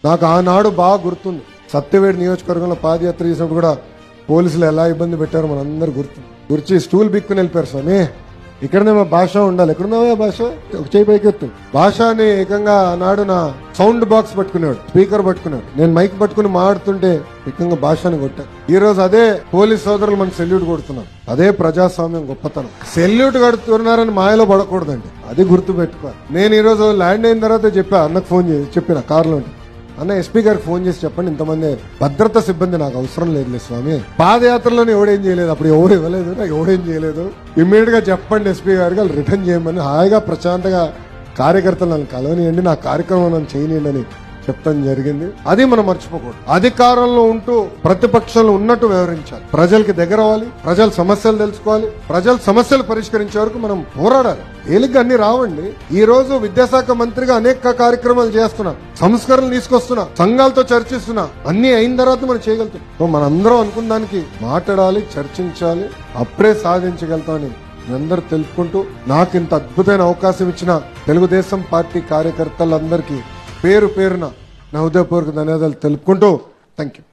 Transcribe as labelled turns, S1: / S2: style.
S1: నాకు ఆనాడు బాగా గుర్తుంది. సత్యవేడి నియోజకవర్గంలో పాదయాత్ర చేసినప్పుడు కూడా పోలీసులు ఎలా ఇబ్బంది పెట్టారో మనందరూ గుర్చి స్టూల్ బిక్కుని వెళ్ళిపోయారు. స్వామి ఇక్కడనే మా భాష ఉండాలి. ఎక్కడున్నావా భాష? ఒక చేయి పైకి ఎత్తు. భాషని ఏకంగా ఆనాడు నా సౌండ్ బాక్స్ పట్టుకునేవాడు, స్పీకర్ పట్టుకునేవాడు. నేను మైక్ పట్టుకుని మాడుతుంటే ఏకంగా భాషని కొట్టాను. ఈ రోజు అదే పోలీస్ సోదరులు మనకు సెల్యూట్ కొడుతున్నారు. అదే ప్రజాస్వామ్యం గొప్పతనం. సెల్యూట్ కడుతున్నారని మాయలో పడకూడదండి, అది గుర్తు పెట్టుకోవాలి. నేను ఈ రోజు ల్యాండ్ అయిన తర్వాత అన్నకు ఫోన్ చేసి చెప్పిన కారులో అన్న ఎస్పీ గారికి ఫోన్ చేసి చెప్పండి, ఇంతమంది భద్రతా సిబ్బంది నాకు అవసరం లేదులే స్వామి. పాదయాత్రలోనే ఎవడేం చేయలేదు, అప్పుడు ఎవరు ఇవ్వలేదు, నాకు ఎవడేం చేయలేదు. ఇమ్మీడియట్ గా చెప్పండి ఎస్పీ గారికి, వాళ్ళు రిటర్న్ చేయమని హాయిగా ప్రశాంతంగా కార్యకర్తలు నన్ను కలవనియండి, నా కార్యక్రమం నన్ను చేయనియండి అని చెప్తాం జరిగింది. అది మనం మర్చిపోకూడదు. అధికారంలో ఉంటూ ప్రతిపక్షంలో ఉన్నట్టు వ్యవహరించాలి. ప్రజలకి దగ్గర అవ్వాలి, ప్రజల సమస్యలు తెలుసుకోవాలి, ప్రజల సమస్యలు పరిష్కరించే వరకు మనం పోరాడాలి. తేలిగ్గా అన్ని రావండి. ఈ రోజు విద్యాశాఖ మంత్రిగా అనేక కార్యక్రమాలు చేస్తున్నా, సంస్కరణలు తీసుకొస్తున్నా, సంఘాలతో చర్చిస్తున్నా. అన్ని అయిన తర్వాత మనం చేయగలుగుతాం. మనందరం అనుకున్న దానికి మాట్లాడాలి, చర్చించాలి, అప్పుడే సాధించగలుగుతామని అందరూ తెలుపుకుంటూ, నాకు ఇంత అద్భుతమైన అవకాశం ఇచ్చిన తెలుగుదేశం పార్టీ కార్యకర్తలందరికీ పేరు పేరున నా హృదయపూర్వక ధన్యవాదాలు తెలుపుకుంటూ థ్యాంక్ యూ.